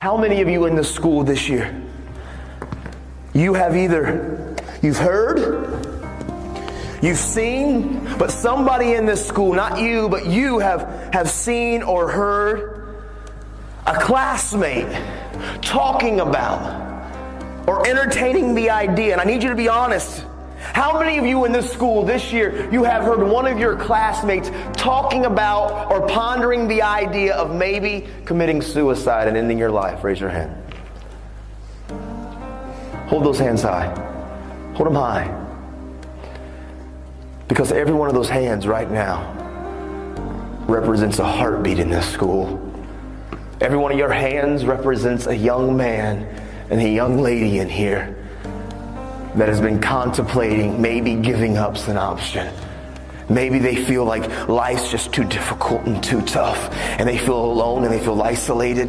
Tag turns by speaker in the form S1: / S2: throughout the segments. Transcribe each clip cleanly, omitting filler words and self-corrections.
S1: How many of you in this school this year, you've heard, you've seen, but somebody in this school, not you, but you have seen or heard a classmate talking about or entertaining the idea, and I need you to be honest. How many of you in this school this year, you have heard one of your classmates talking about or pondering the idea of maybe committing suicide and ending your life? Raise your hand. Hold those hands high. Hold them high. Because every one of those hands right now represents a heartbeat in this school. Every one of your hands represents a young man and a young lady in here that has been contemplating maybe giving up's an option. Maybe they feel like life's just too difficult and too tough, and they feel alone and they feel isolated,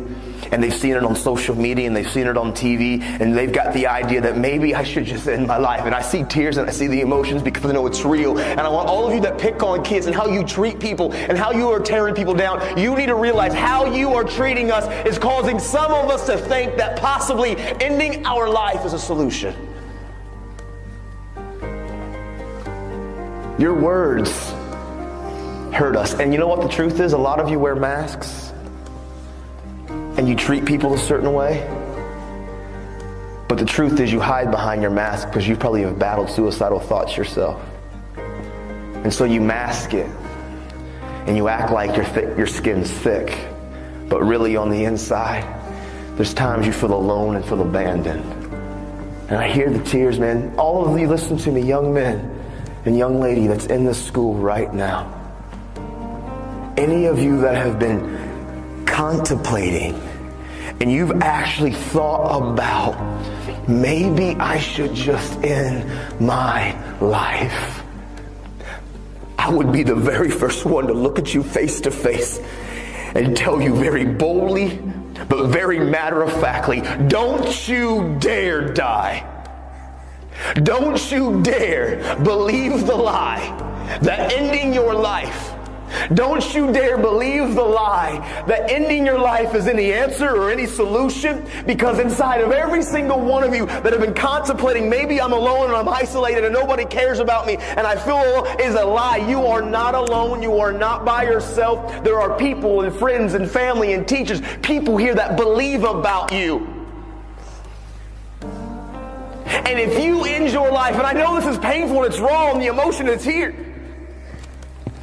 S1: and they've seen it on social media and they've seen it on TV, and they've got the idea that maybe I should just end my life. And I see tears and I see the emotions because I know it's real. And I want all of you that pick on kids and how you treat people and how you are tearing people down, you need to realize how you are treating us is causing some of us to think that possibly ending our life is a solution. Your words hurt us. And you know what the truth is? A lot of you wear masks and you treat people a certain way. But the truth is you hide behind your mask because you probably have battled suicidal thoughts yourself. And so you mask it and you act like your skin's thick. But really on the inside, there's times you feel alone and feel abandoned. And I hear the tears, man. All of you listen to me, young men and young lady that's in this school right now. Any of you that have been contemplating and you've actually thought about maybe I should just end my life, I would be the very first one to look at you face to face and tell you very boldly but very matter-of-factly, don't you dare die. Don't you dare believe the lie that ending your life, don't you dare believe the lie that ending your life is any answer or any solution, because inside of every single one of you that have been contemplating, maybe I'm alone and I'm isolated and nobody cares about me and I feel alone, is a lie. You are not alone. You are not by yourself. There are people and friends and family and teachers, people here that believe about you. And if you end your life, and I know this is painful and it's wrong, the emotion is here,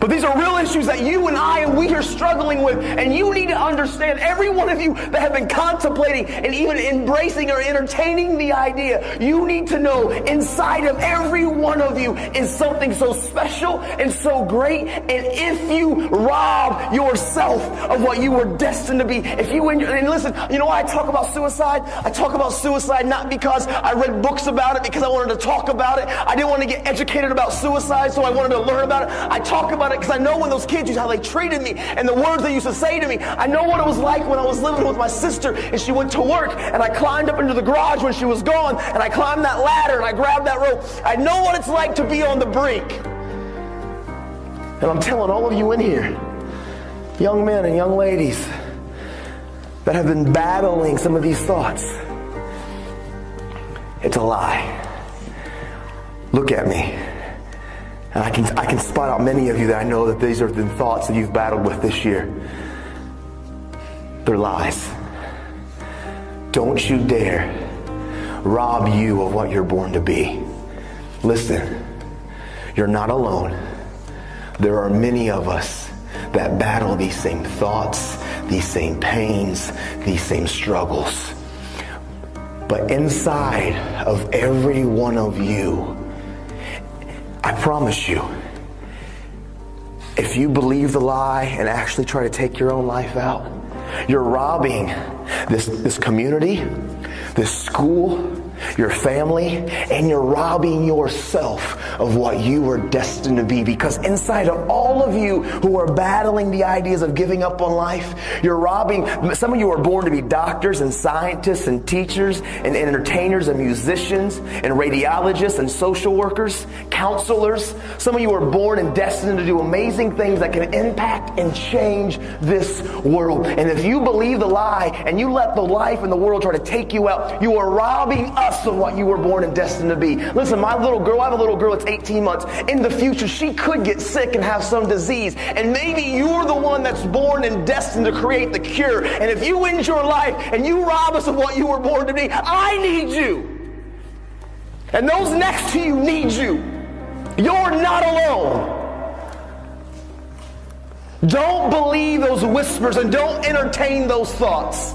S1: but these are real issues that you and I and we are struggling with, and you need to understand, every one of you that have been contemplating and even embracing or entertaining the idea, you need to know inside of every one of you is something so special and so great. And if you rob yourself of what you were destined to be, if you and listen, you know why I talk about suicide? I talk about suicide not because I read books about it, because I wanted to talk about it. I didn't want to get educated about suicide, so I wanted to learn about it. I talk about it because I know when those kids used how they treated me and the words they used to say to me. I know what it was like when I was living with my sister and she went to work and I climbed up into the garage when she was gone and I climbed that ladder and I grabbed that rope. I know what it's like to be on the brink. And I'm telling all of you in here, young men and young ladies that have been battling some of these thoughts, it's a lie. Look at me. And I can spot out many of you that I know that these are the thoughts that you've battled with this year. They're lies. Don't you dare rob you of what you're born to be. Listen, you're not alone. There are many of us that battle these same thoughts, these same pains, these same struggles. But inside of every one of you, I promise you, if you believe the lie and actually try to take your own life out, you're robbing this community, this school, your family, and you're robbing yourself of what you were destined to be. Because inside of all of you who are battling the ideas of giving up on life, you're robbing. Some of you are born to be doctors and scientists and teachers and entertainers and musicians and radiologists and social workers, counselors. Some of you are born and destined to do amazing things that can impact and change this world. And if you believe the lie and you let the life and the world try to take you out, you are robbing us of what you were born and destined to be. Listen, my little girl, I have a little girl that's 18 months. In the future, she could get sick and have some disease. And maybe you're the one that's born and destined to create the cure. And if you end your life and you rob us of what you were born to be, I need you. And those next to you need you. You're not alone. Don't believe those whispers and don't entertain those thoughts.